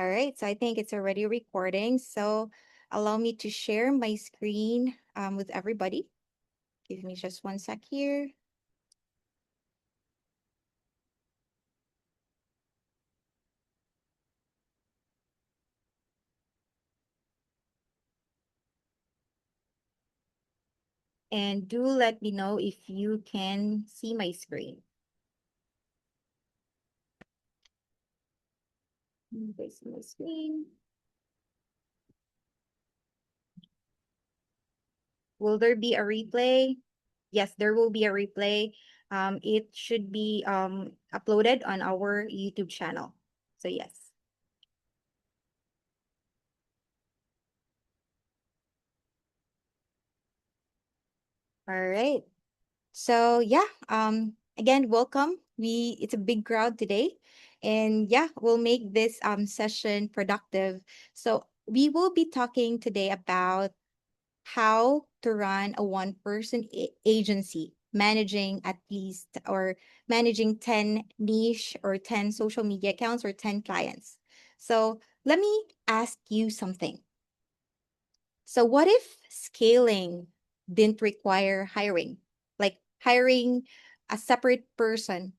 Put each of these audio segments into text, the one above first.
All right, so I think it's already recording. So allow me to share my screen with everybody. Give me just 1 sec here. And do let me know if you can see my screen. There's my screen. Will there be a replay? Yes, there will be a replay. It should be uploaded on our YouTube channel. So yes. All right. So yeah, again, welcome. It's a big crowd today. And yeah, we'll make this session productive. So we will be talking today about how to run a one-person agency, managing at least or managing 10 niche or 10 social media accounts or 10 clients. So let me ask you something. So what if scaling didn't require hiring? Like hiring a separate person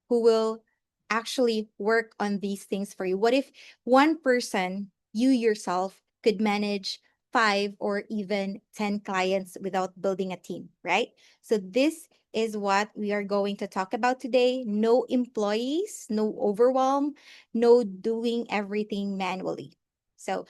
who will actually work on these things for you? What if one person, you yourself, could manage 5 or even 10 clients without building a team, right? So this is what we are going to talk about today. No employees, no overwhelm, no doing everything manually. So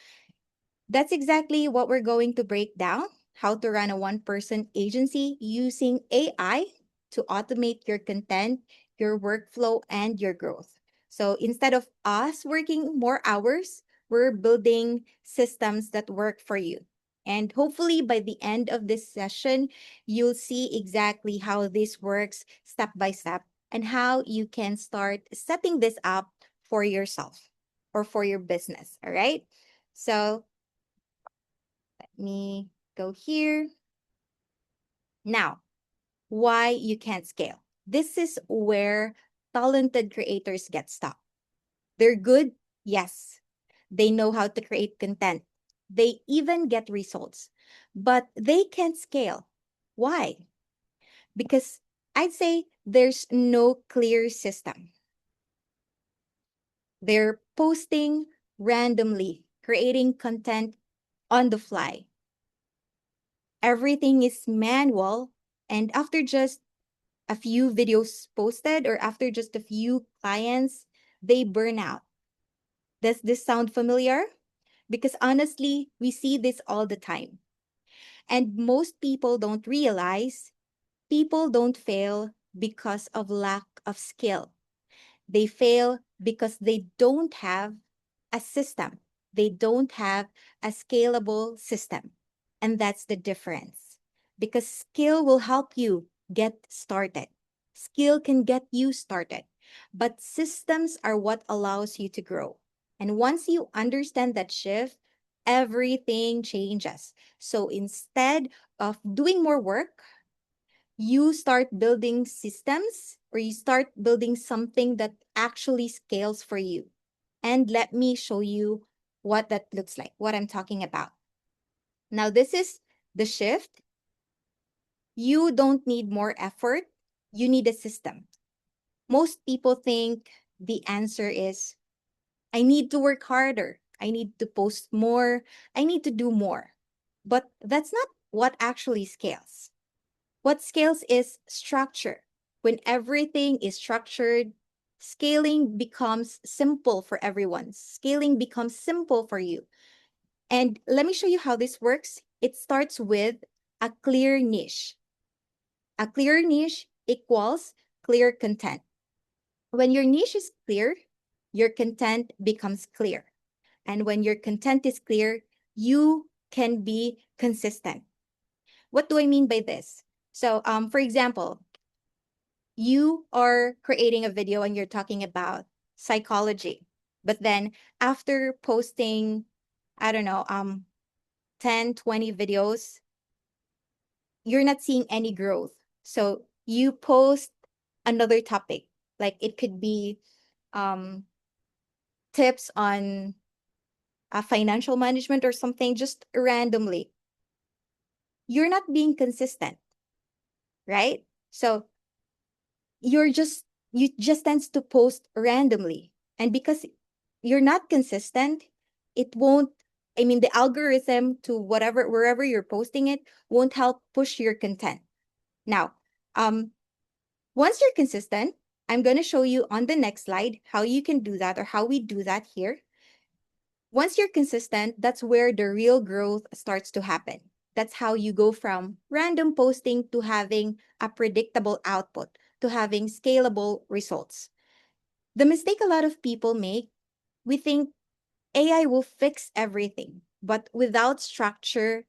that's exactly what we're going to break down: how to run a one-person agency using AI to automate your content, your workflow, and your growth. So instead of us working more hours, we're building systems that work for you. And hopefully by the end of this session, you'll see exactly how this works step by step and how you can start setting this up for yourself or for your business. All right. So me go here. Now, why you can't scale. This is where talented creators get stuck. They're good, yes. They know how to create content. They even get results, but they can't scale. Why? Because I'd say there's no clear system. They're posting randomly, creating content on the fly. Everything is manual, and after just a few videos posted or after just a few clients, they burn out. Does this sound familiar? Because honestly, we see this all the time. And most people don't realize people don't fail because of lack of skill. They fail because they don't have a system. They don't have a scalable system. And that's the difference. Because skill will help you get started. Skill can get you started. But systems are what allows you to grow. And once you understand that shift, everything changes. So instead of doing more work, you start building systems or you start building something that actually scales for you. And let me show you what that looks like, what I'm talking about. Now, this is the shift. You don't need more effort. You need a system. Most people think the answer is, I need to work harder. I need to post more. I need to do more. But that's not what actually scales. What scales is structure. When everything is structured, scaling becomes simple for everyone. Scaling becomes simple for you. And let me show you how this works. It starts with a clear niche. A clear niche equals clear content. When your niche is clear, your content becomes clear. And when your content is clear, you can be consistent. What do I mean by this? So, for example, you are creating a video and you're talking about psychology, but then after posting, I don't know, 10, 20 videos, you're not seeing any growth. So you post another topic, like it could be um, tips on financial management or something just randomly, you're not being consistent, right? So you just tends to post randomly. And because you're not consistent, it won't, I mean, the algorithm to whatever, wherever you're posting it, won't help push your content. Now, um, once you're consistent, I'm going to show you on the next slide how you can do that or how we do that here. Once you're consistent, that's where the real growth starts to happen. That's how you go from random posting to having a predictable output, to having scalable results. The mistake a lot of people make, we think AI will fix everything, but without structure,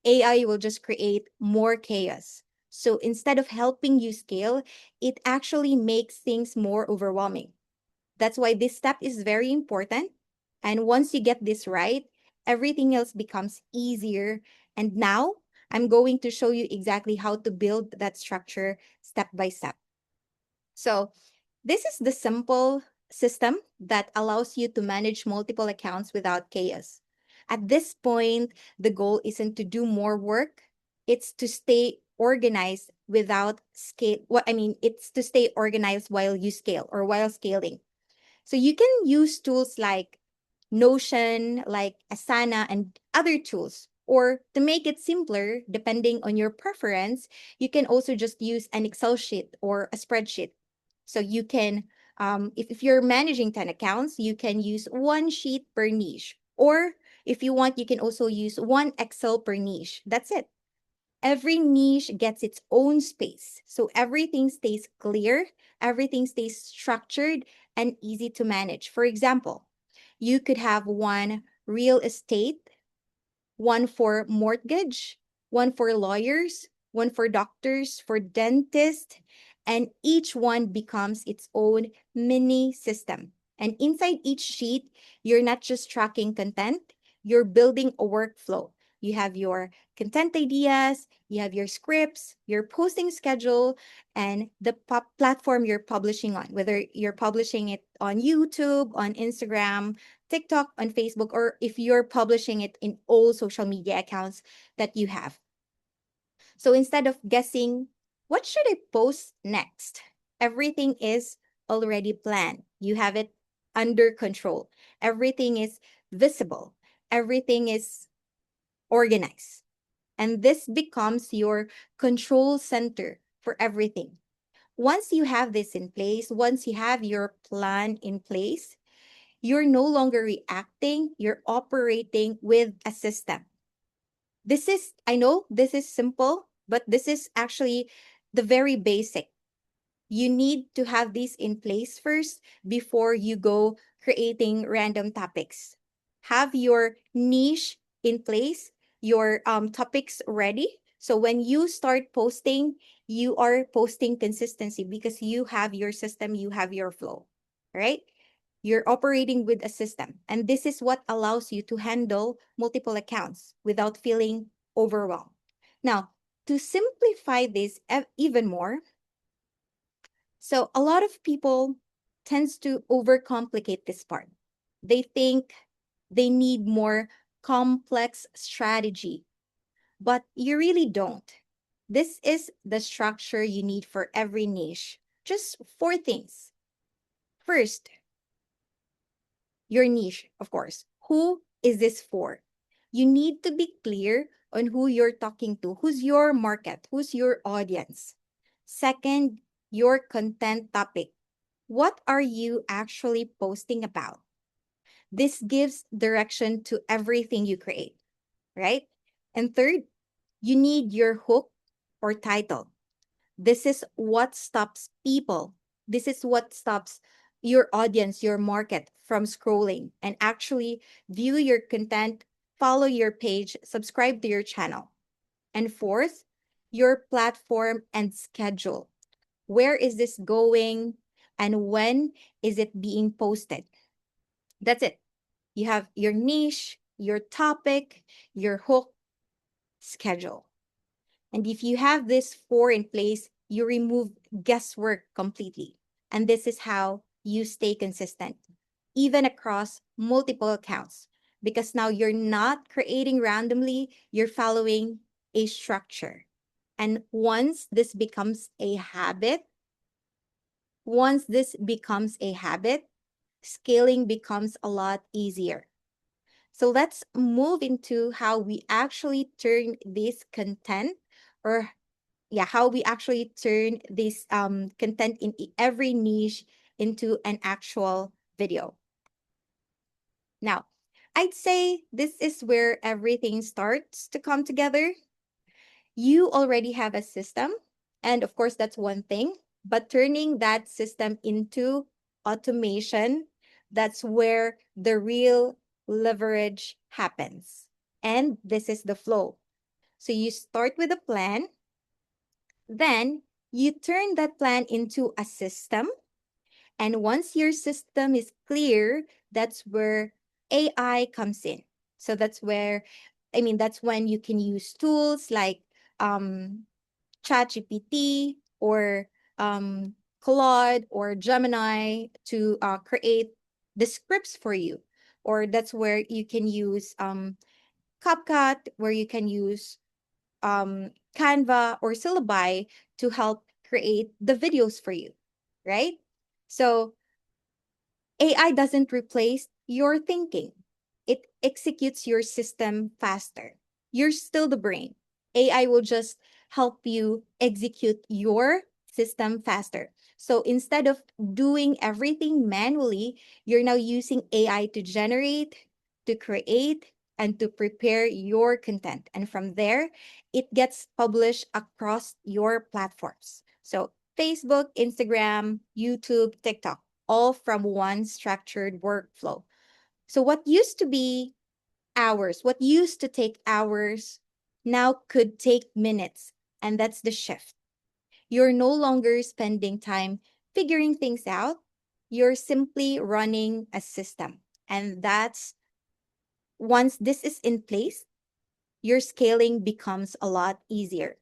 AI will just create more chaos. So instead of helping you scale, it actually makes things more overwhelming. That's why this step is very important. And once you get this right, everything else becomes easier. And now I'm going to show you exactly how to build that structure step by step. So this is the simple system that allows you to manage multiple accounts without chaos. At this point, the goal isn't to do more work, it's to stay organized without scale. What I mean, it's to stay organized while you scale or while scaling. So you can use tools like Notion, like Asana, and other tools. Or to make it simpler, depending on your preference, you can also just use an Excel sheet or a spreadsheet. So you can, if you're managing 10 accounts, you can use one sheet per niche. Or if you want, you can also use one Excel per niche. That's it. Every niche gets its own space. So everything stays clear, everything stays structured and easy to manage. For example, you could have one real estate, one for mortgage, one for lawyers, one for doctors, for dentists, and each one becomes its own mini system. And inside each sheet, you're not just tracking content, you're building a workflow. You have your content ideas, you have your scripts, your posting schedule, and the platform you're publishing on, whether you're publishing it on YouTube, on Instagram, TikTok, on Facebook, or if you're publishing it in all social media accounts that you have. So instead of guessing, what should I post next? Everything is already planned. You have it under control. Everything is visible. Everything is organized. And this becomes your control center for everything. Once you have this in place, once you have your plan in place, you're no longer reacting, you're operating with a system. This is, I know this is simple, but this is actually the very basic. You need to have these in place first before you go creating random topics. Have your niche in place, your topics ready. So when you start posting, you are posting consistency because you have your system, you have your flow, right? You're operating with a system. And this is what allows you to handle multiple accounts without feeling overwhelmed. Now, to simplify this even more, so a lot of people tends to overcomplicate this part. They think they need more complex strategy, but you really don't. This is the structure you need for every niche. Just four things. First, your niche, of course. Who is this for? You need to be clear on who you're talking to, who's your market, who's your audience. Second, your content topic. What are you actually posting about? This gives direction to everything you create, right? And third, you need your hook or title. This is what stops people. This is what stops your audience, your market from scrolling and actually view your content, follow your page, subscribe to your channel. And fourth, your platform and schedule. Where is this going and when is it being posted? That's it. You have your niche, your topic, your hook, schedule. And if you have this four in place, you remove guesswork completely. And this is how you stay consistent, even across multiple accounts. because now you're not creating randomly, you're following a structure. And once this becomes a habit, scaling becomes a lot easier. So let's move into how we actually turn this content, or yeah, how we actually turn this content in every niche into an actual video. Now, I'd say this is where everything starts to come together. You already have a system, and of course, that's one thing, but turning that system into automation, that's where the real leverage happens. And this is the flow. So you start with a plan, then you turn that plan into a system. And once your system is clear, that's where AI comes in. So that's when you can use tools like um, ChatGPT or um, Claude or Gemini to create the scripts for you. Or that's where you can use CapCut, where you can use Canva or Syllaby to help create the videos for you, right? So AI doesn't replace your thinking. It executes your system faster. You're still the brain. AI will just help you execute your system faster. So instead of doing everything manually, you're now using AI to generate, to create, and to prepare your content. And from there, it gets published across your platforms. So Facebook, Instagram, YouTube, TikTok, all from one structured workflow. So what used to take hours now could take minutes. And that's the shift. You're no longer spending time figuring things out. You're simply running a system. And that's once this is in place, your scaling becomes a lot easier.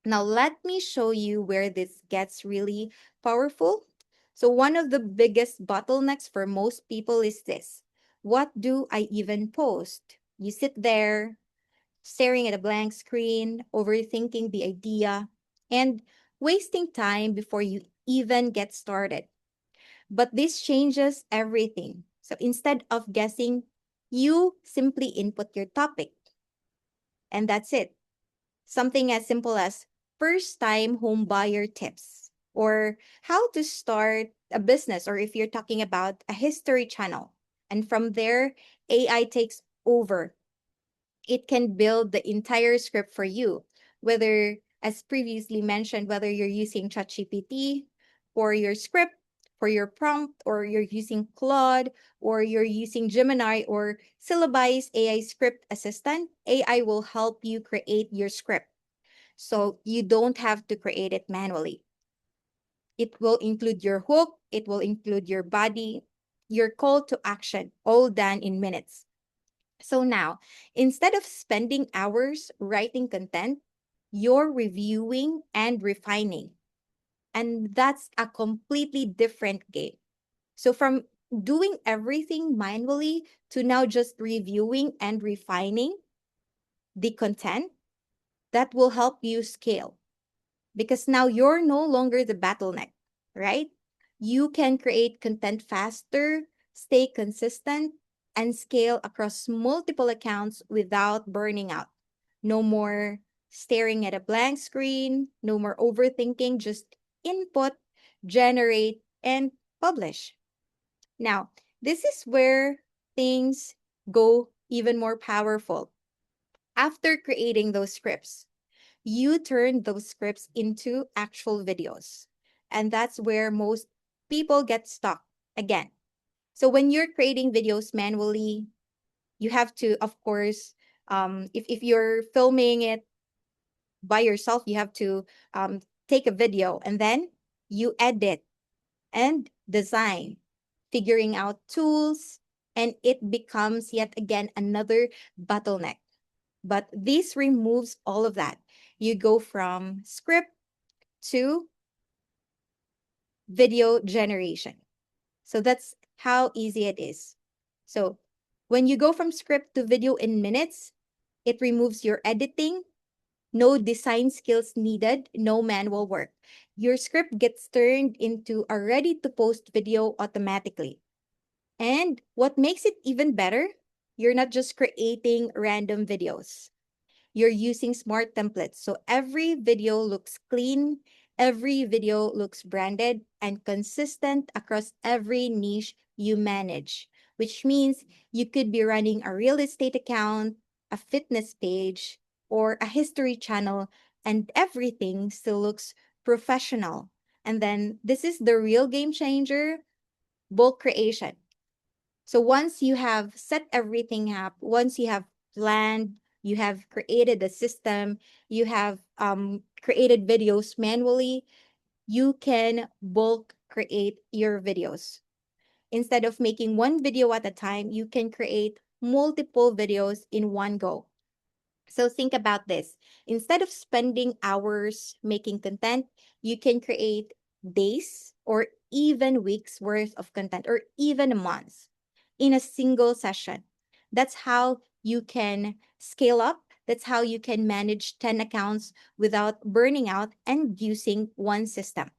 Now, let me show you where this gets really powerful. So, one of the biggest bottlenecks for most people is this: what do I even post? You sit there staring at a blank screen, overthinking the idea, and wasting time before you even get started. But this changes everything. So, instead of guessing, you simply input your topic, and that's it. Something as simple as first time home buyer tips or how to start a business, or if you're talking about a history channel. And from there, AI takes over. It can build the entire script for you, whether, as previously mentioned, whether you're using ChatGPT for your script, for your prompt, or you're using Claude, or you're using Gemini or Syllaby's AI script assistant. AI will help you create your script. So you don't have to create it manually. It will include your hook, it will include your body, your call to action, all done in minutes. So now, instead of spending hours writing content, you're reviewing and refining. And that's a completely different game. So from doing everything manually to now just reviewing and refining the content, that will help you scale because now you're no longer the bottleneck, right? You can create content faster, stay consistent, and scale across multiple accounts without burning out. No more staring at a blank screen, no more overthinking, just input, generate, and publish. Now, this is where things go even more powerful. After creating those scripts, you turn those scripts into actual videos. And that's where most people get stuck again. So when you're creating videos manually, you have to, of course, if you're filming it by yourself, you have to take a video and then you edit and design, figuring out tools, and it becomes yet again another bottleneck. But this removes all of that. You go from script to video generation. So that's how easy it is. So When you go from script to video in minutes, it removes your editing, no design skills needed, no manual work. Your script gets turned into a ready to post video automatically. And what makes it even better, you're not just creating random videos. You're using smart templates. So every video looks clean, every video looks branded and consistent across every niche you manage, which means you could be running a real estate account, a fitness page, or a history channel, and everything still looks professional. And then this is the real game changer, bulk creation. So once you have set everything up, once you have planned, you have created a system, you have created videos manually, you can bulk create your videos. Instead of making one video at a time, you can create multiple videos in one go. So think about this. Instead of spending hours making content, you can create days or even weeks worth of content or even months in a single session. That's how you can scale up. That's how you can manage 10 accounts without burning out and using one system.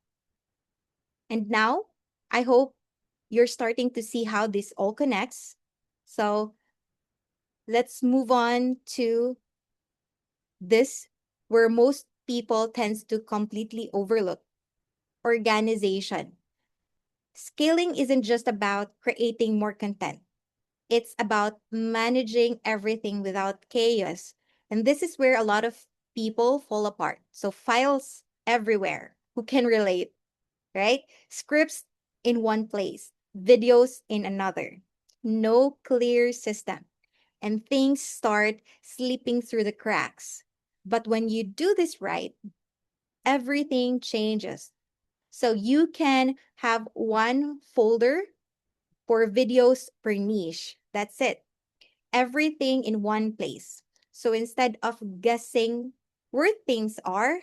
And now I hope you're starting to see how this all connects. So let's move on to this where most people tends to completely overlook organization. Scaling isn't just about creating more content. It's about managing everything without chaos. And this is where a lot of people fall apart. So files everywhere. Who can relate, right? Scripts in one place, videos in another. No clear system. And things start slipping through the cracks. But when you do this right, everything changes. So you can have one folder for videos per niche. That's it. Everything in one place. So instead of guessing where things are,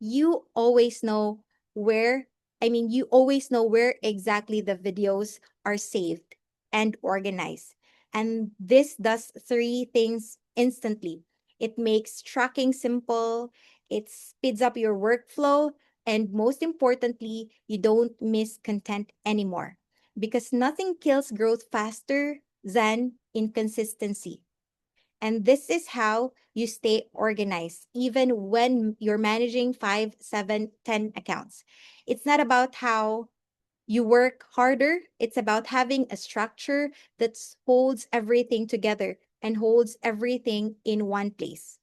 you always know where, you always know where exactly the videos are saved and organized. And this does three things instantly. It makes tracking simple, it speeds up your workflow, and most importantly, you don't miss content anymore because nothing kills growth faster than inconsistency. And this is how you stay organized, even when you're managing 5, 7, 10 accounts. It's not about how you work harder, it's about having a structure that holds everything together and holds everything in one place.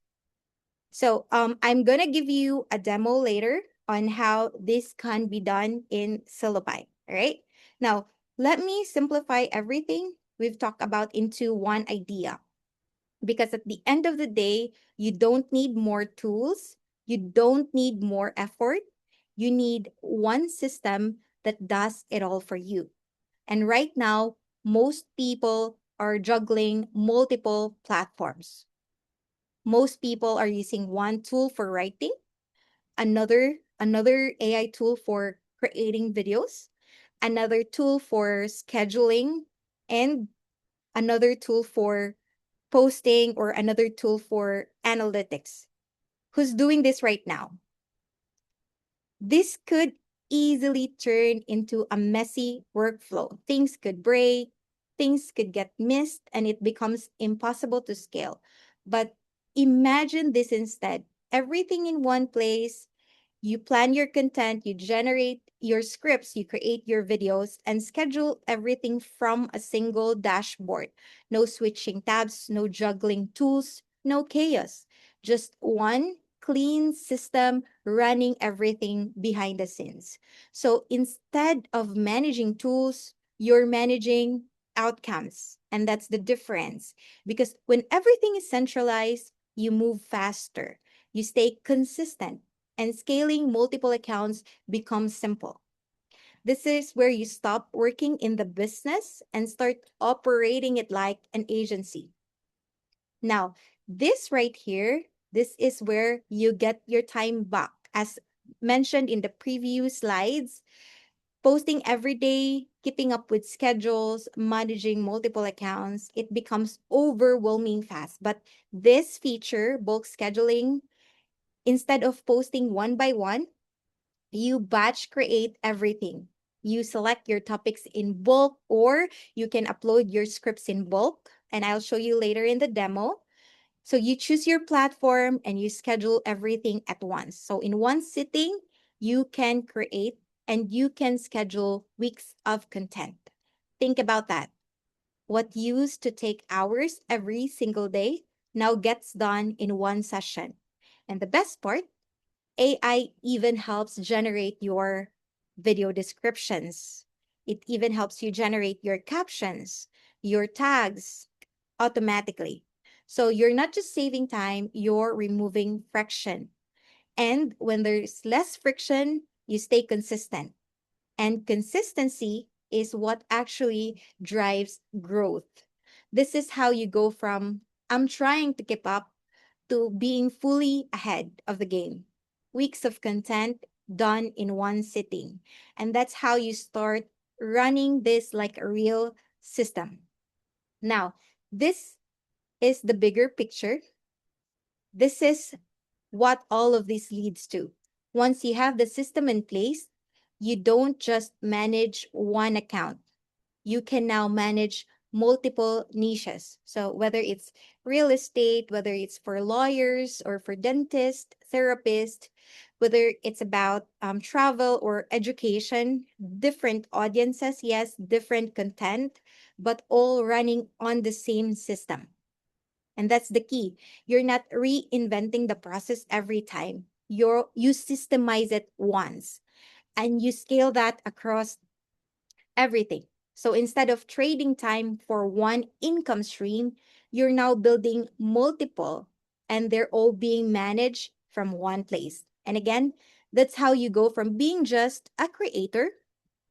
So I'm going to give you a demo later on how this can be done in Syllaby. All right. Now, let me simplify everything we've talked about into one idea because at the end of the day, you don't need more tools, you don't need more effort. You need one system that does it all for you. And right now, most people are juggling multiple platforms. Most people are using one tool for writing, another AI tool for creating videos, another tool for scheduling, and another tool for posting or another tool for analytics. Who's doing this right now? This could easily turn into a messy workflow. Things could break, things could get missed, and it becomes impossible to scale. But imagine this instead, everything in one place. You plan your content, you generate your scripts, you create your videos, and schedule everything from a single dashboard. No switching tabs, no juggling tools, no chaos. Just one clean system running everything behind the scenes. So instead of managing tools, you're managing outcomes. And that's the difference. Because when everything is centralized, you move faster, you stay consistent, and scaling multiple accounts becomes simple. This is where you stop working in the business and start operating it like an agency. Now, this right here, this is where you get your time back. As mentioned in the previous slides, Posting every day, keeping up with schedules, managing multiple accounts, it becomes overwhelming fast. But this feature, bulk scheduling, instead of posting one by one, you batch create everything. You select your topics in bulk, or you can upload your scripts in bulk. And I'll show you later in the demo. So you choose your platform and you schedule everything at once. So in one sitting, you can create and you can schedule weeks of content. Think about that. What used to take hours every single day now gets done in one session. And the best part, AI even helps generate your video descriptions. It even helps you generate your captions, your tags automatically. So you're not just saving time, you're removing friction. And when there's less friction, you stay consistent. And consistency is what actually drives growth. This is how you go from I'm trying to keep up to being fully ahead of the game. Weeks of content done in one sitting. And that's how you start running this like a real system. Now, this is the bigger picture. This is what all of this leads to. Once you have the system in place, you don't just manage one account. You can now manage multiple niches. So whether it's real estate, whether it's for lawyers or for dentists, therapists, whether it's about travel or education, different audiences, yes, different content, but all running on the same system. And that's the key. You're not reinventing the process every time. You systemize it once and you scale that across everything. So instead of trading time for one income stream, you're now building multiple and they're all being managed from one place. And again, that's how you go from being just a creator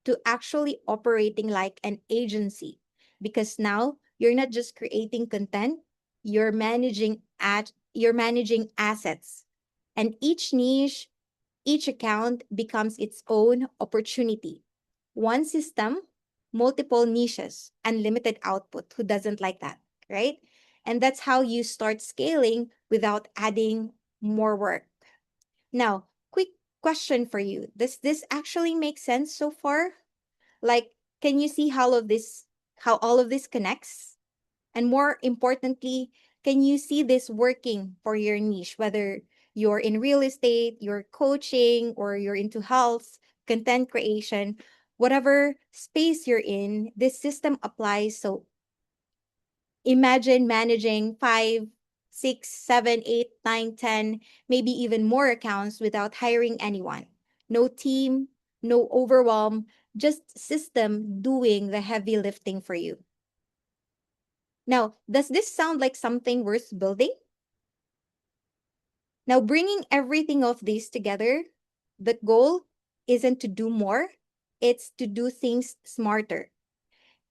to actually operating like an agency. Because now you're not just creating content, you're managing assets. And each niche, each account becomes its own opportunity. One system, multiple niches, unlimited output. Who doesn't like that, right? And that's how you start scaling without adding more work. Now, quick question for you. Does this actually make sense so far? Like, can you see how all of this connects? And more importantly, can you see this working for your niche, whether you're in real estate, you're coaching, or you're into health, content creation, whatever space you're in, this system applies. So imagine managing 5, 6, 7, 8, 9, 10, maybe even more accounts without hiring anyone. No team, no overwhelm, just system doing the heavy lifting for you. Now, does this sound like something worth building? Now, bringing everything of this together, the goal isn't to do more, it's to do things smarter.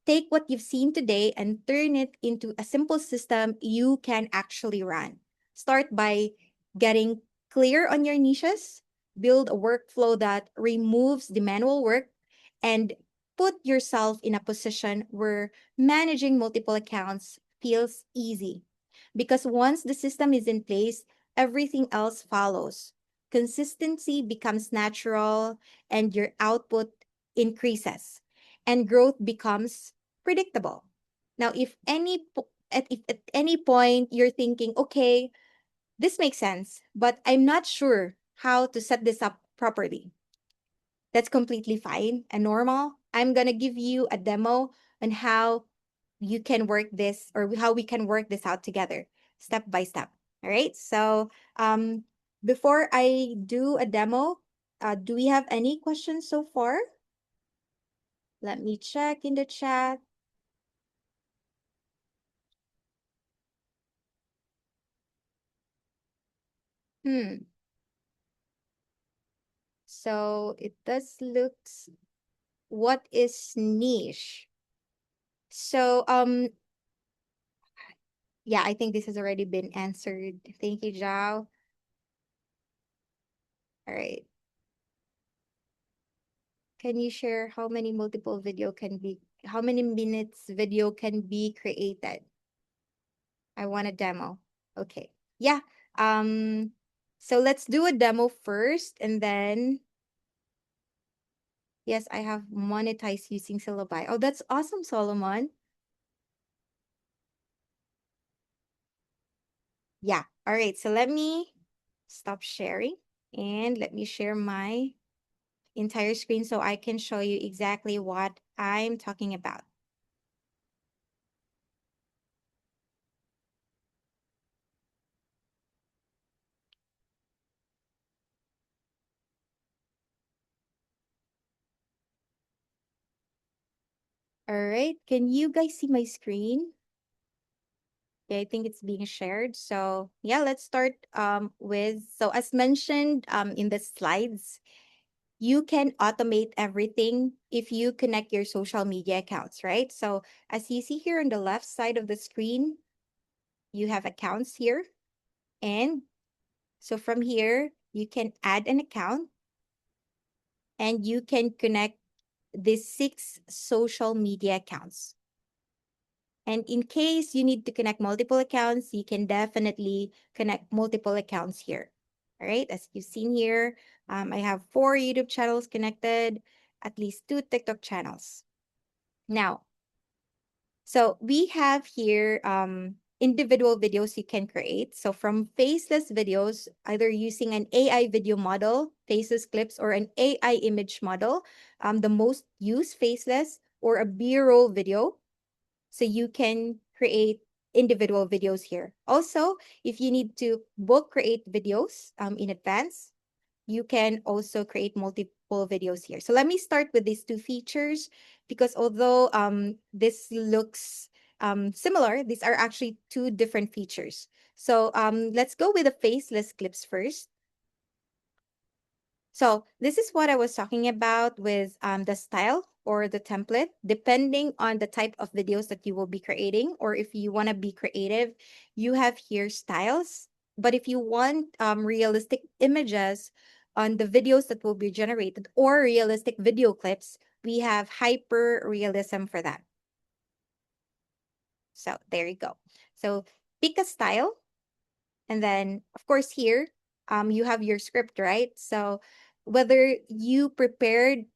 Take what you've seen today and turn it into a simple system you can actually run. Start by getting clear on your niches, build a workflow that removes the manual work, and put yourself in a position where managing multiple accounts feels easy. Because once the system is in place, everything else follows. Consistency becomes natural and your output increases and growth becomes predictable. Now, if at any point you're thinking, okay, this makes sense, but I'm not sure how to set this up properly, that's completely fine and normal. I'm gonna give you a demo on how you can work this or how we can work this out together, step by step. All right. So, before I do a demo, do we have any questions so far? Let me check in the chat. Hmm. So it does looks what is niche? So yeah, I think this has already been answered. Thank you, Zhao. All right. Can you share how many how many minutes video can be created? I want a demo. Okay. Yeah. Um, so let's do a demo first and then, yes, I have monetized using Syllaby. Oh, that's awesome, Solomon. Yeah. All right. So let me stop sharing and let me share my entire screen so I can show you exactly what I'm talking about. All right. Can you guys see my screen? Yeah, I think it's being shared. So yeah, let's start with, so as mentioned in the slides, you can automate everything if you connect your social media accounts, right? So as you see here on the left side of the screen, you have accounts here. And so from here, you can add an account and you can connect these 6 social media accounts. And in case you need to connect multiple accounts, you can definitely connect multiple accounts here. All right, as you've seen here, I have 4 YouTube channels connected, at least 2 TikTok channels. Now, so we have here individual videos you can create. So from faceless videos, either using an AI video model, faceless clips, or an AI image model, the most used faceless, or a B-roll video. So you can create individual videos here. Also, if you need to bulk create videos in advance, you can also create multiple videos here. So let me start with these 2 features because although this looks similar, these are actually 2 different features. So let's go with the faceless clips first. So this is what I was talking about with the style or the template, depending on the type of videos that you will be creating, or if you want to be creative, you have here styles. But if you want realistic images on the videos that will be generated or realistic video clips, we have hyper realism for that. So there you go. So pick a style. And then, of course, here, you have your script, right? So whether you prepared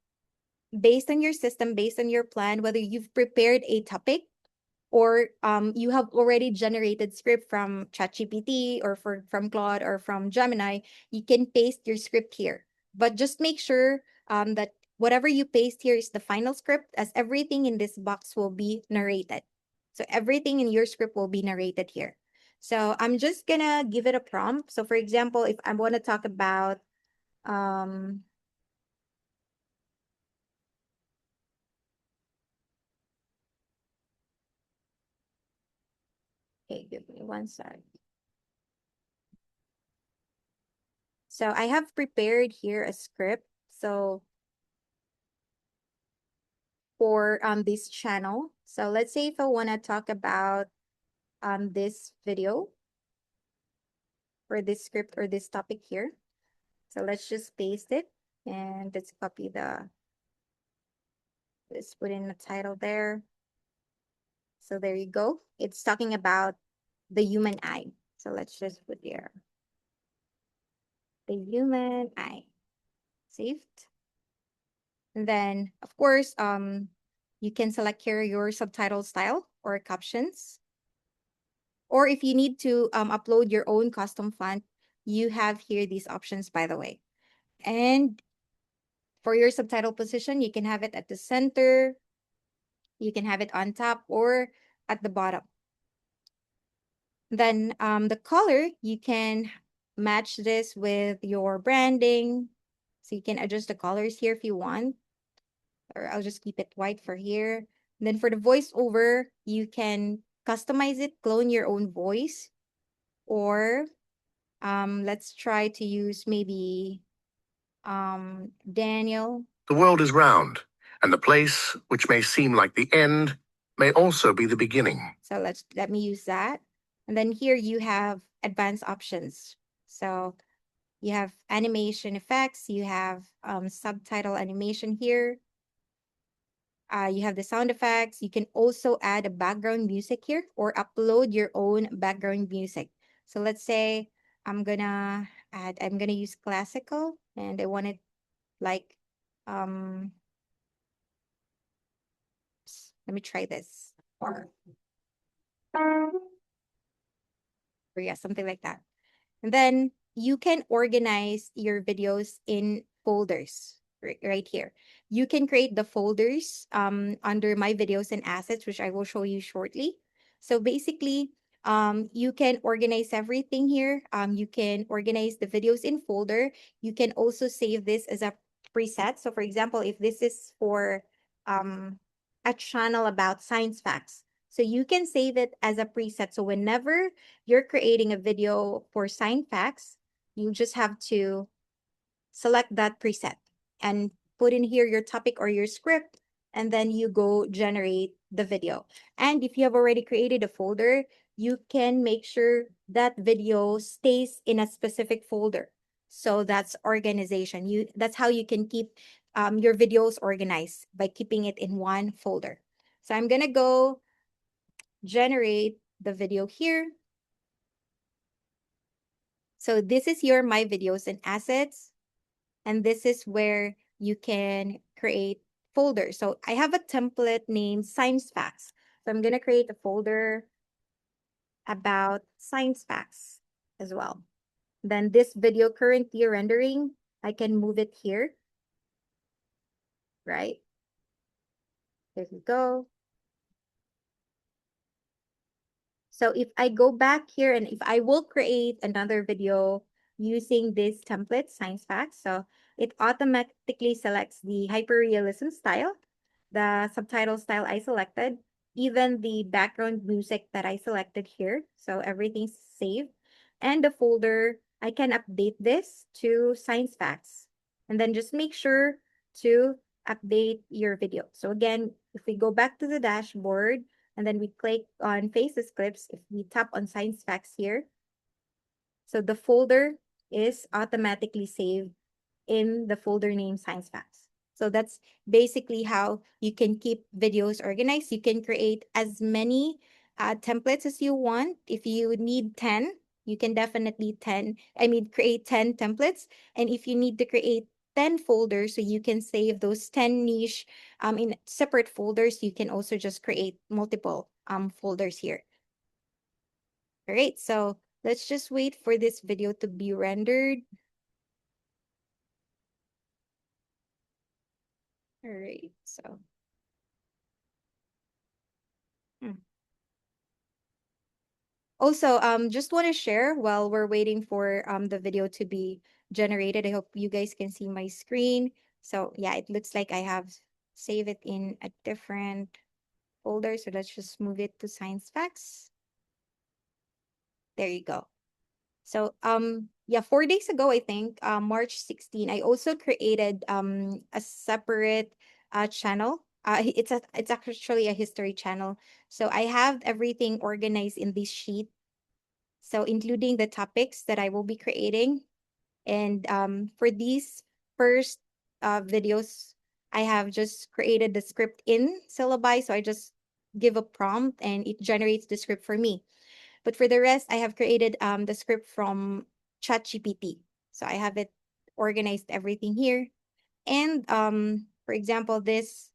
based on your system, based on your plan, whether you've prepared a topic or you have already generated script from ChatGPT or from Claude or from Gemini, you can paste your script here. But just make sure that whatever you paste here is the final script, as everything in this box will be narrated. So everything in your script will be narrated here. So I'm just gonna give it a prompt. So for example, if I want to talk about um, okay, give me one sec. So I have prepared here a script. So for this channel. So let's say if I want to talk about this video or this script or this topic here. So let's just paste it and let's copy let's put in the title there. So there you go. It's talking about the human eye. So let's just put there the human eye. Saved. And then of course, you can select here your subtitle style or captions. Or if you need to upload your own custom font, you have here these options, by the way. And for your subtitle position, you can have it at the center, you can have it on top or at the bottom. Then the color, you can match this with your branding. So you can adjust the colors here if you want, or I'll just keep it white for here. And then for the voiceover, you can customize it, clone your own voice, or let's try to use maybe Daniel. The world is round, and the place which may seem like the end may also be the beginning. So let me use that. And then here you have advanced options. So You have animation effects. You have subtitle animation here. You have the sound effects. You can also add a background music here or upload your own background music. So let's say I'm gonna use classical and I want it like, um, let me try this. Or yeah, something like that. And then you can organize your videos in folders right here. You can create the folders under my videos and assets, which I will show you shortly. So basically, you can organize everything here. You can organize the videos in folder. You can also save this as a preset. So for example, if this is for um, a channel about science facts, so you can save it as a preset. So whenever you're creating a video for science facts, you just have to select that preset and put in here your topic or your script, and then you go generate the video. And if you have already created a folder, you can make sure that video stays in a specific folder. So that's organization. That's how you can keep your videos organized, by keeping it in one folder. So I'm gonna go generate the video here. So this is your my videos and assets, and this is where you can create folders. So I have a template named science facts. So I'm going to create a folder about science facts as well. Then this video currently rendering, I can move it here, right? There we go. So if I go back here and if I will create another video using this template, science facts, so it automatically selects the hyperrealism style, the subtitle style I selected, even the background music that I selected here. So everything's saved. And the folder, I can update this to science facts. And then just make sure to update your video. So again, if we go back to the dashboard, and then we click on Faces Clips, if we tap on Science Facts here, so the folder is automatically saved in the folder name Science Facts. So that's basically how you can keep videos organized. You can create as many templates as you want. If you need 10, you can definitely create 10 templates. And if you need to create 10 folders, so you can save those 10 niche in separate folders, you can also just create multiple folders here. All right, so let's just wait for this video to be rendered. All right, so. hmm. Also, just want to share while we're waiting for the video to be generated. I hope you guys can see my screen. So yeah, it looks like I have saved it in a different folder. So let's just move it to science facts. There you go. So yeah, 4 days ago, I think, March 16, I also created a separate channel. It's actually a history channel. So I have everything organized in this sheet. So including the topics that I will be creating. And for these first videos, I have just created the script in Syllaby. So I just give a prompt and it generates the script for me. But for the rest, I have created the script from ChatGPT. So I have it organized everything here. And for example, this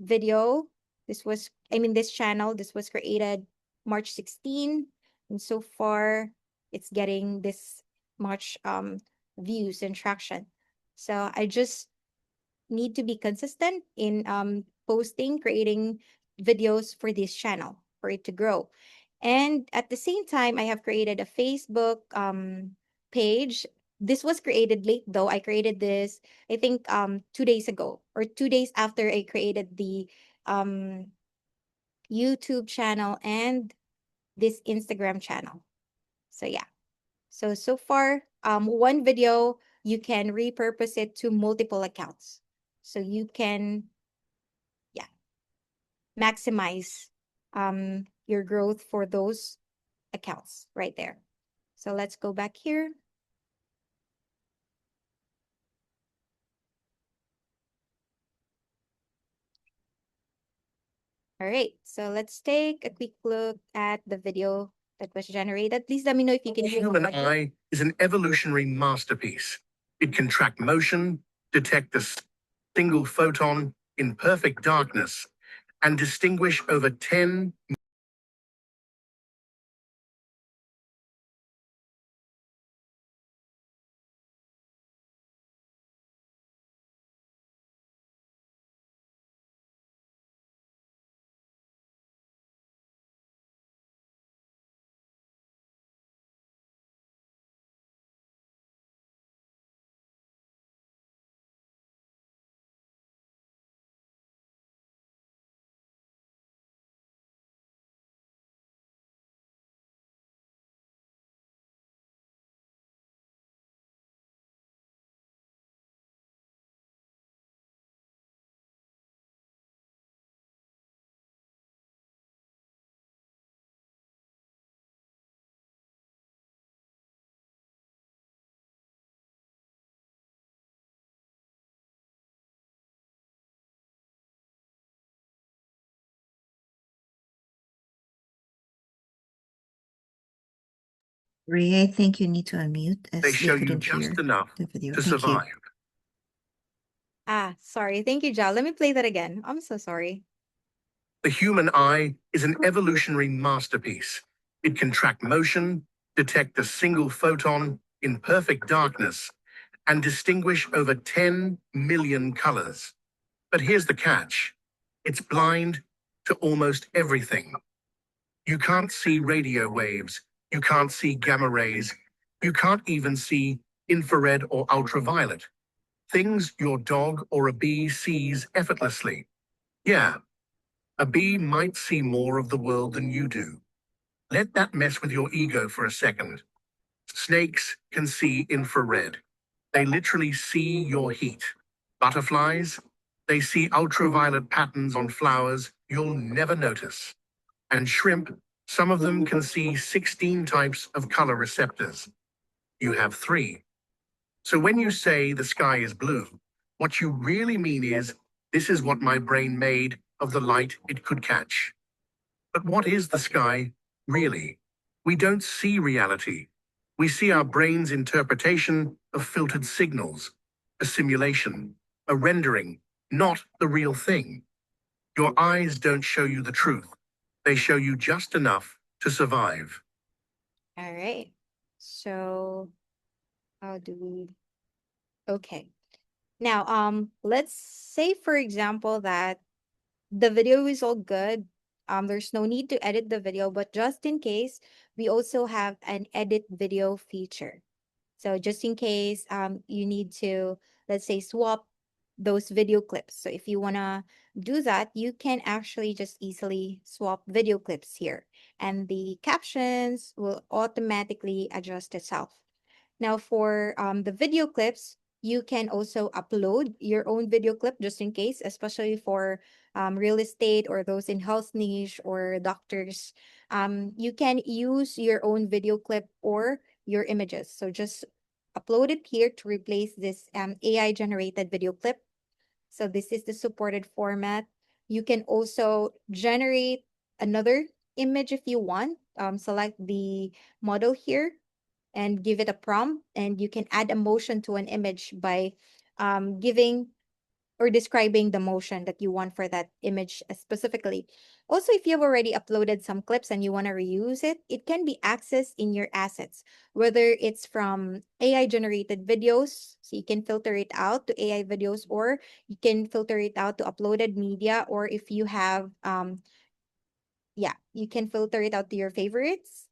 video, this channel, this was created March 16. And so far, it's getting this much views and traction. So I just need to be consistent in posting, creating videos for this channel for it to grow. And at the same time, I have created a Facebook page. This was created late though. I created this, I think, 2 days ago or 2 days after I created the um, YouTube channel and this Instagram channel. So yeah. So far, one video, you can repurpose it to multiple accounts. So you can, yeah, maximize your growth for those accounts right there. So let's go back here. All right, so let's take a quick look at the video that was generated. Please let me know if you can The hear human me. eye is an evolutionary masterpiece. It can track motion, detect a single photon in perfect darkness, and distinguish over 10. Ray, I think you need to unmute They as they show you couldn't just hear enough the video. to Thank you. survive. Ah, sorry. Thank you, Jal. Let me play that again. I'm so sorry. The human eye is an evolutionary masterpiece. It can track motion, detect a single photon in perfect darkness, and distinguish over 10 million colors. But here's the catch. It's blind to almost everything. You can't see radio waves. You can't see gamma rays. You can't even see infrared or ultraviolet. Things your dog or a bee sees effortlessly. Yeah, a bee might see more of the world than you do. Let that mess with your ego for a second. Snakes can see infrared. They literally see your heat. Butterflies, they see ultraviolet patterns on flowers you'll never notice. And shrimp, some of them can see 16 types of color receptors. You have 3. So when you say the sky is blue, what you really mean is, this is what my brain made of the light it could catch. But what is the sky, really? We don't see reality. We see our brain's interpretation of filtered signals, a simulation, a rendering, not the real thing. Your eyes don't show you the truth. They show you just enough to survive. All right. So how do we? Okay. Now, let's say, for example, that the video is all good. There's no need to edit the video, but just in case, we also have an edit video feature. So just in case you need to, let's say, swap those video clips. So if you want to do that, you can actually just easily swap video clips here. And the captions will automatically adjust itself. Now, for the video clips, you can also upload your own video clip just in case, especially for real estate or those in health niche or doctors. You can use your own video clip or your images. So just upload it here to replace this AI generated video clip. So this is the supported format. You can also generate another image if you want. Select the model here and give it a prompt, and you can add a motion to an image by giving or describing the motion that you want for that image specifically. Also, if you've already uploaded some clips and you want to reuse it, it can be accessed in your assets, whether it's from AI generated videos, so you can filter it out to AI videos, or you can filter it out to uploaded media, or if you have, yeah, you can filter it out to your favorites.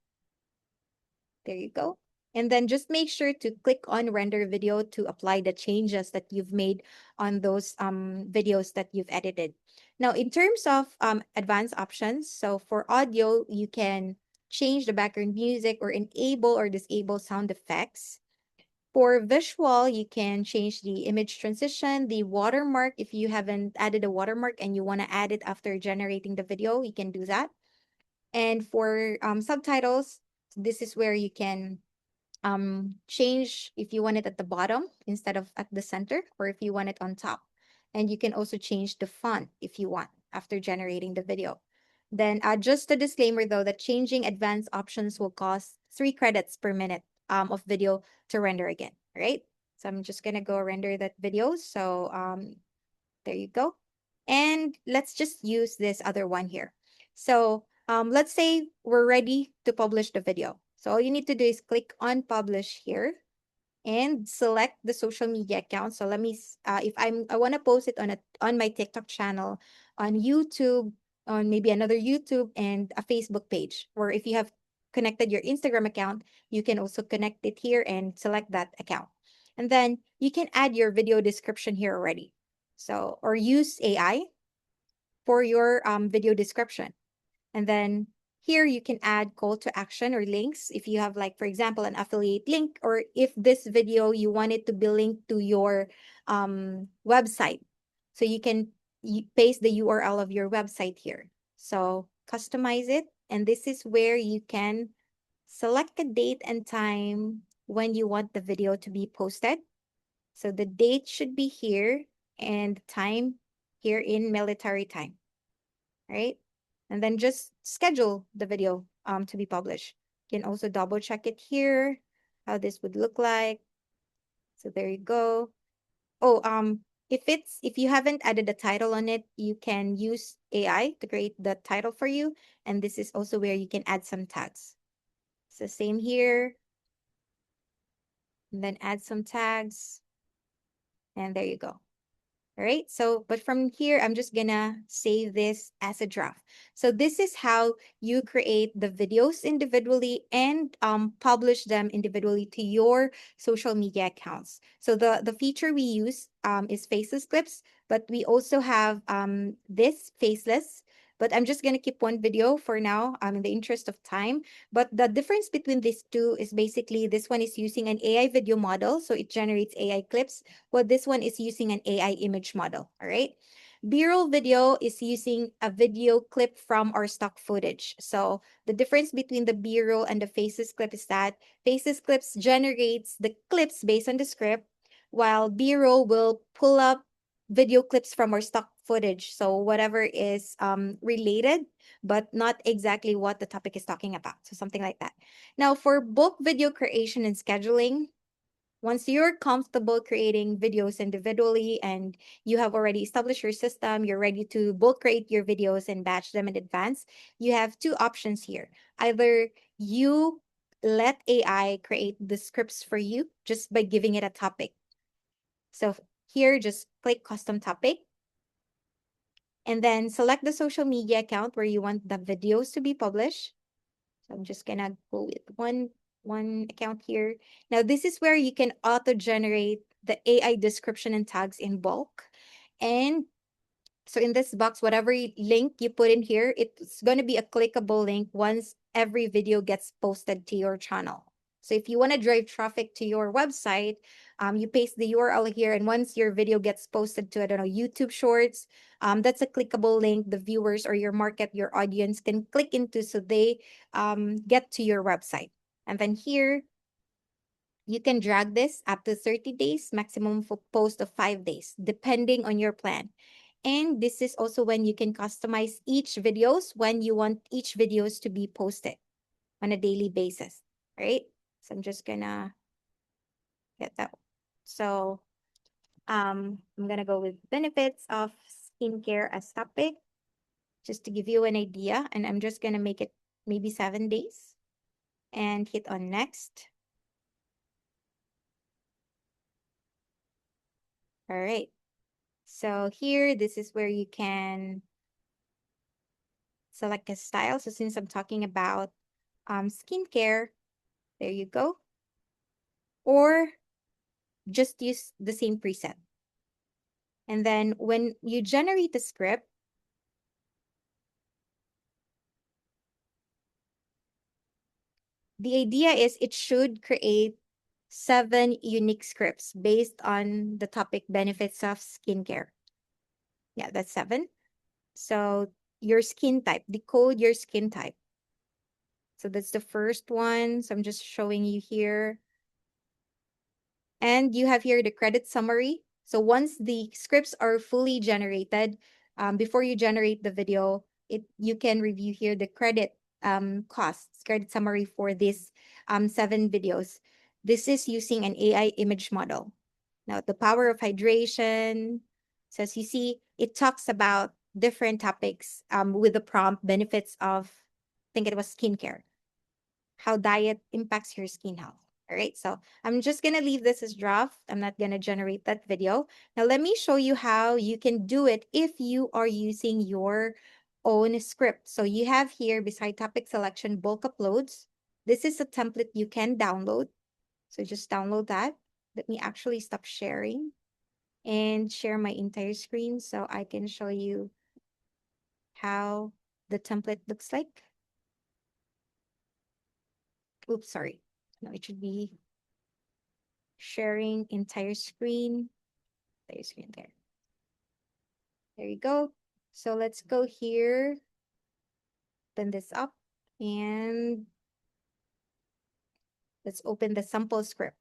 There you go. And then just make sure to click on render video to apply the changes that you've made on those videos that you've edited. Now, in terms of advanced options, so for audio, you can change the background music or enable or disable sound effects. For visual, you can change the image transition, the watermark. If you haven't added a watermark and you want to add it after generating the video, you can do that. And for subtitles, this is where you can change if you want it at the bottom instead of at the center, or if you want it on top. And you can also change the font if you want. after generating the video. Then just a disclaimer though that changing advanced options will cost 3 credits per minute of video to render again, right? So I'm just gonna go render that video. So there you go. And let's just use this other one here. So let's say we're ready to publish the video. So all you need to do is click on publish here and select the social media account. So let me, if I want to post it on my TikTok channel, on YouTube, on maybe another YouTube and a Facebook page. Or if you have connected your Instagram account, you can also connect it here and select that account. And then you can add your video description here already. So, or use AI for your video description. And then here you can add call to action or links if you have, like, for example, an affiliate link, or if this video you want it to be linked to your website. So you can paste the URL of your website here. So customize it. And this is where you can select a date and time when you want the video to be posted. So the date should be here and the time here in military time, right? And then just schedule the video to be published. You can also double check it here, how this would look like. So there you go. Oh, if you haven't added a title on it, you can use AI to create the title for you. And this is also where you can add some tags. So same here. And then add some tags. And there you go. All right. So, but from here, I'm just gonna save this as a draft. So this is how you create the videos individually and publish them individually to your social media accounts. So the feature we use is faceless clips, but we also have this faceless. But I'm just gonna keep one video for now, in the interest of time. But the difference between these two is basically this one is using an AI video model, so it generates AI clips, well, this one is using an AI image model, all right? B-roll video is using a video clip from our stock footage. So the difference between the B-roll and the faces clip is that faces clips generates the clips based on the script, while B-roll will pull up video clips from our stock footage. So whatever is related, but not exactly what the topic is talking about. So something like that. Now for bulk video creation and scheduling, once you're comfortable creating videos individually and you have already established your system, you're ready to bulk create your videos and batch them in advance, you have two options here. Either you let AI create the scripts for you just by giving it a topic. So here, just click custom topic and then select the social media account where you want the videos to be published. So I'm just gonna go with one account here. Now this is where you can auto-generate the AI description and tags in bulk. And so in this box, whatever link you put in here, it's going to be a clickable link once every video gets posted to your channel. So if you want to drive traffic to your website, you paste the URL here, and once your video gets posted to, I don't know, YouTube Shorts, that's a clickable link the viewers or your market, your audience can click into so they get to your website. And then here, you can drag this up to 30 days, maximum for post of 5 days, depending on your plan. And this is also when you can customize each videos when you want each videos to be posted on a daily basis, right? So I'm just gonna get that. So I'm gonna go with benefits of skincare as topic, just to give you an idea. And I'm just gonna make it maybe 7 days and hit on next. All right. So here, this is where you can select a style. So since I'm talking about skincare, there you go. Or just use the same preset. And then when you generate the script, the idea is it should create 7 unique scripts based on the topic benefits of skincare. Yeah, that's 7. So your skin type, decode your skin type. So that's the first one. So I'm just showing you here. And you have here the credit summary. So once the scripts are fully generated, before you generate the video, you can review here the credit costs, credit summary for these 7 videos. This is using an AI image model. Now, the power of hydration. So as you see, it talks about different topics with the prompt benefits of, I think it was skincare, how diet impacts your skin health. All right, so I'm just gonna leave this as draft. I'm not gonna generate that video. Now let me show you how you can do it if you are using your own script. So you have here beside topic selection, bulk uploads. This is a template you can download. So just download that. Let me actually stop sharing and share my entire screen so I can show you how the template looks like. Oops, sorry. No, it should be sharing entire screen. Entire screen there. There you go. So let's go here, open this up, and let's open the sample script.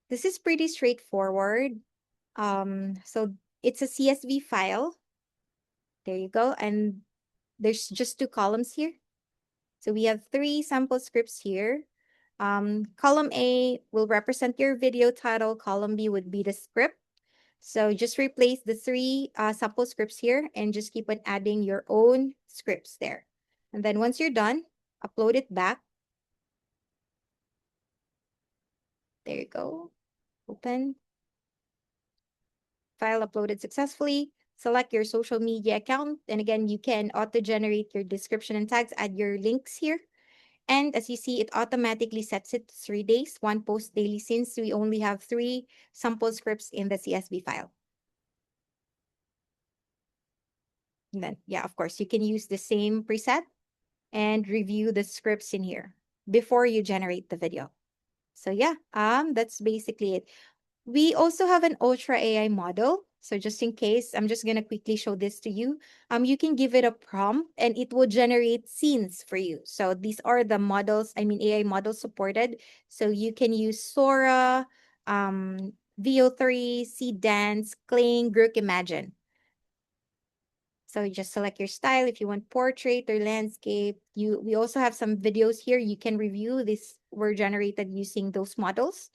This is pretty straightforward. So it's a CSV file. There you go. And there's just 2 columns here. So we have 3 sample scripts here. Column A will represent your video title. Column B would be the script. So just replace the 3 sample scripts here and just keep on adding your own scripts there. And then once you're done, upload it back. There you go. Open. File uploaded successfully. Select your social media account. And again, you can auto-generate your description and tags, add your links here. And as you see, it automatically sets it to 3 days, 1 post daily, since we only have 3 sample scripts in the CSV file. And then, yeah, of course, you can use the same preset and review the scripts in here before you generate the video. So yeah, that's basically it. We also have an Ultra AI model. So just in case, I'm just gonna quickly show this to you. You can give it a prompt and it will generate scenes for you. So these are the models, I mean AI models supported. So you can use Sora, VO3, Seed Dance, Kling, Grook, Imagine. So you just select your style if you want portrait or landscape. We also have some videos here you can review. These were generated using those models.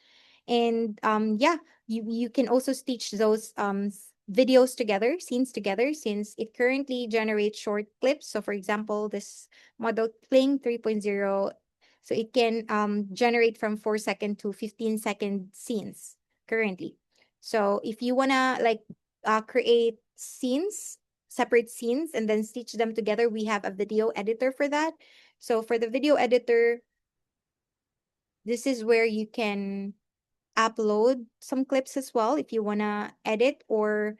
And yeah, you can also stitch those videos together, scenes together, since it currently generates short clips. So for example, this model Kling 3.0, so it can generate from 4-second to 15-second scenes currently. So if you wanna like create scenes, separate scenes, and then stitch them together, we have a video editor for that. So for the video editor, this is where you can upload some clips as well if you want to edit or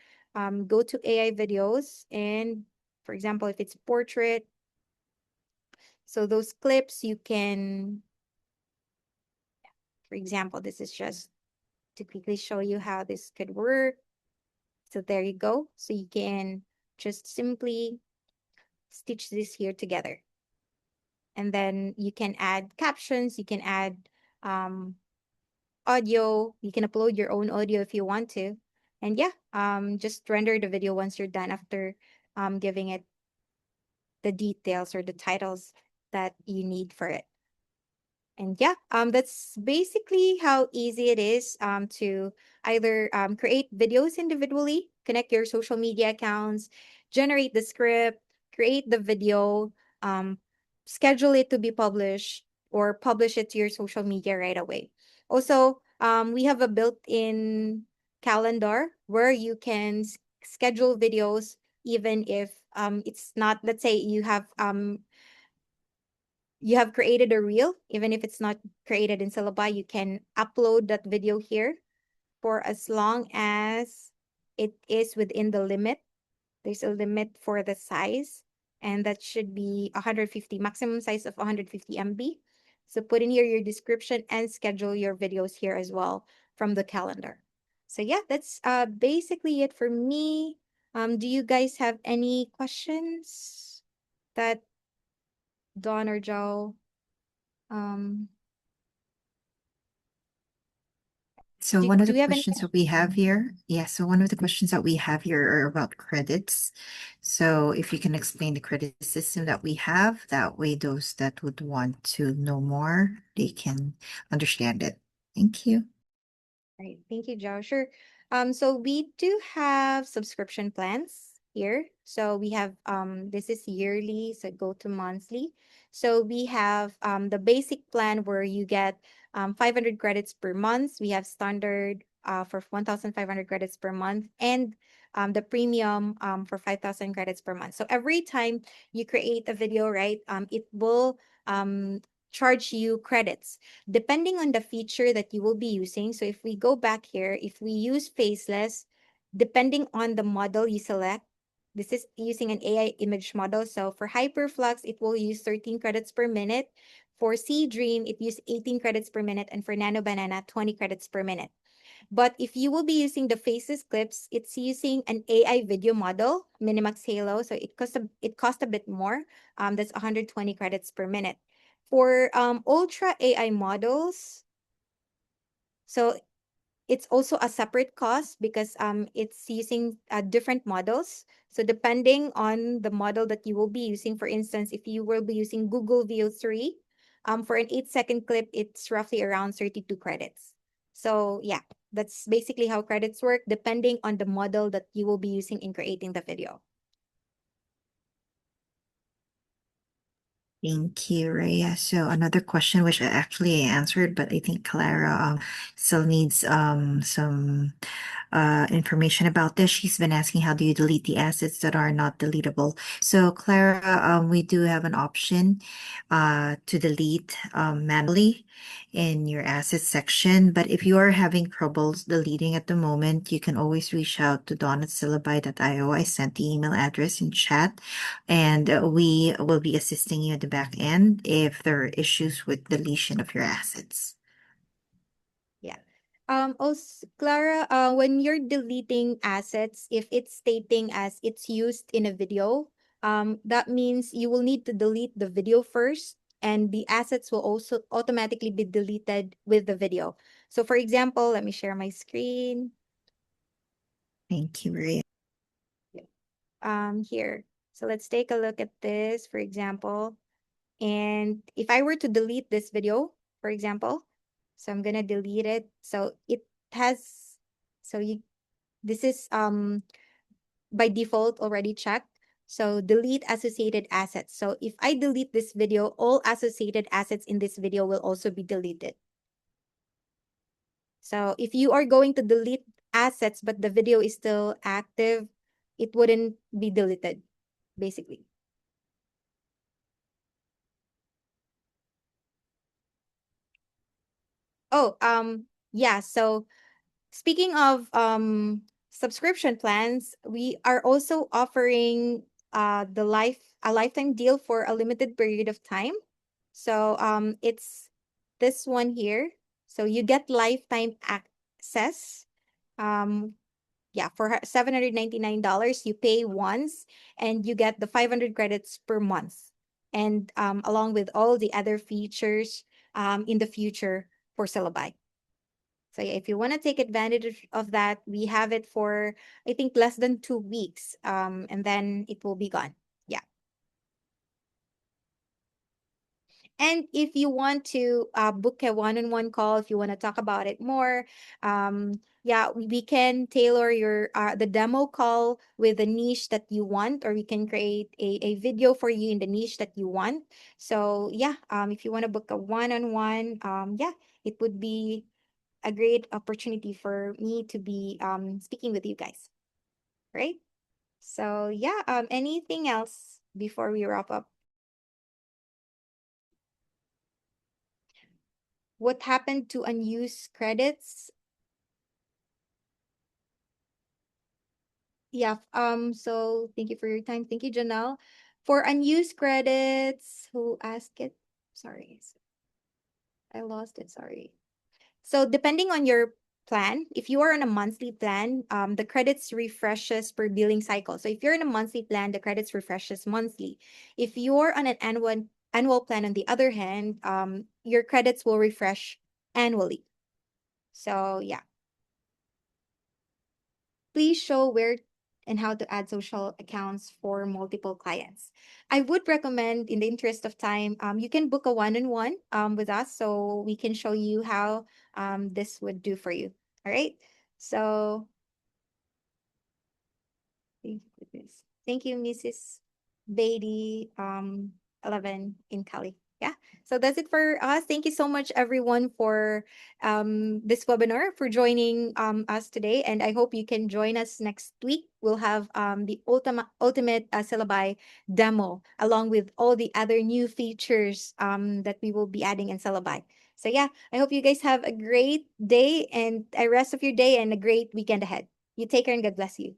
go to AI videos. And for example, if it's portrait, so those clips you can, for example, this is just to quickly show you how this could work. So there you go. So you can just simply stitch this here together. And then you can add captions, you can add audio, you can upload your own audio if you want to. And yeah, just render the video once you're done after giving it the details or the titles that you need for it. And yeah, that's basically how easy it is to either create videos individually, connect your social media accounts, generate the script, create the video, um, schedule it to be published, or publish it to your social media right away. Also, we have a built-in calendar where you can schedule videos even if it's not, let's say you have created a reel, even if it's not created in Syllaby, you can upload that video here for as long as it is within the limit. There's a limit for the size, and that should be 150, maximum size of 150 MB. So put in here your description and schedule your videos here as well from the calendar. So yeah, that's basically it for me. Do you guys have any questions that Dawn or Joe? Um, So Do, one of do the you have any? questions that we have here, so one of the questions that we have here are about credits. So if you can explain the credit system that we have, that way those that would want to know more, they can understand it. Thank you. Right. Thank you, Joe. Sure. So we do have subscription plans here. So we have this is yearly, so go to monthly. So we have the basic plan where you get 500 credits per month. We have standard for 1,500 credits per month, and the premium for 5,000 credits per month. So every time you create a video, right, it will charge you credits depending on the feature that you will be using. So if we go back here, if we use faceless, depending on the model you select, this is using an AI image model. So for Hyperflux, it will use 13 credits per minute. For Sea Dream, it uses 18 credits per minute. And for Nano Banana, 20 credits per minute. But if you will be using the faces clips, it's using an AI video model, Minimax Halo. So it costs a bit more. That's 120 credits per minute. For Ultra AI models, so it's also a separate cost because it's using different models. So depending on the model that you will be using, for instance, if you will be using Google Veo 3, for an 8-second clip, it's roughly around 32 credits. So yeah, that's basically how credits work, depending on the model that you will be using in creating the video. Thank you, Rhea. So another question which I actually answered, but I think Clara still needs some information about this. She's been asking, how do you delete the assets that are not deletable? So Clara, we do have an option to delete manually in your assets section. But if you are having troubles deleting at the moment, you can always reach out to Dawn at Syllaby.io. I sent the email address in chat, and we will be assisting you at the back end if there are issues with deletion of your assets. Yeah. Also, Clara, when you're deleting assets, if it's stating as it's used in a video, that means you will need to delete the video first, and the assets will also automatically be deleted with the video. So for example, let me share my screen. Thank you, Maria. Here. So let's take a look at this, for example. And if I were to delete this video, for example, so I'm gonna delete it. So it has, so you, this is by default already checked. So delete associated assets. So if I delete this video, all associated assets in this video will also be deleted. So if you are going to delete assets, but the video is still active, it wouldn't be deleted, basically. Oh, yeah. So speaking of subscription plans, we are also offering a lifetime deal for a limited period of time. So it's this one here. So you get lifetime access. Um yeah, for $799, you pay once and you get the 500 credits per month. And along with all the other features in the future for Syllabi. So yeah, if you want to take advantage of that, we have it for I think less than 2 weeks, and then it will be gone. Yeah. And if you want to book a one-on-one call, if you want to talk about it more, yeah, we can tailor your the demo call with the niche that you want, or we can create a video for you in the niche that you want. So yeah, if you want to book a one-on-one, yeah, it would be a great opportunity for me to be speaking with you guys, right? So yeah, anything else before we wrap up? What happened to unused credits? Yeah, so thank you for your time. Thank you, Janelle. For unused credits, who asked it? Sorry, I lost it, sorry. So depending on your plan, if you are on a monthly plan, the credits refreshes per billing cycle. So if you're in a monthly plan, the credits refreshes monthly. If you're on an annual plan, on the other hand, your credits will refresh annually. So yeah. please show where and how to add social accounts for multiple clients. I would recommend, in the interest of time, you can book a one-on-one with us so we can show you how this would do for you. All right. So thank you for this. Thank you, Mrs. Beatty, 11 in Cali. Yeah. So that's it for us. Thank you so much, everyone, for this webinar, for joining us today. And I hope you can join us next week. We'll have the ultimate Syllabi demo, along with all the other new features that we will be adding in Syllabi. So yeah, I hope you guys have a great day and a rest of your day and a great weekend ahead. You take care and God bless you.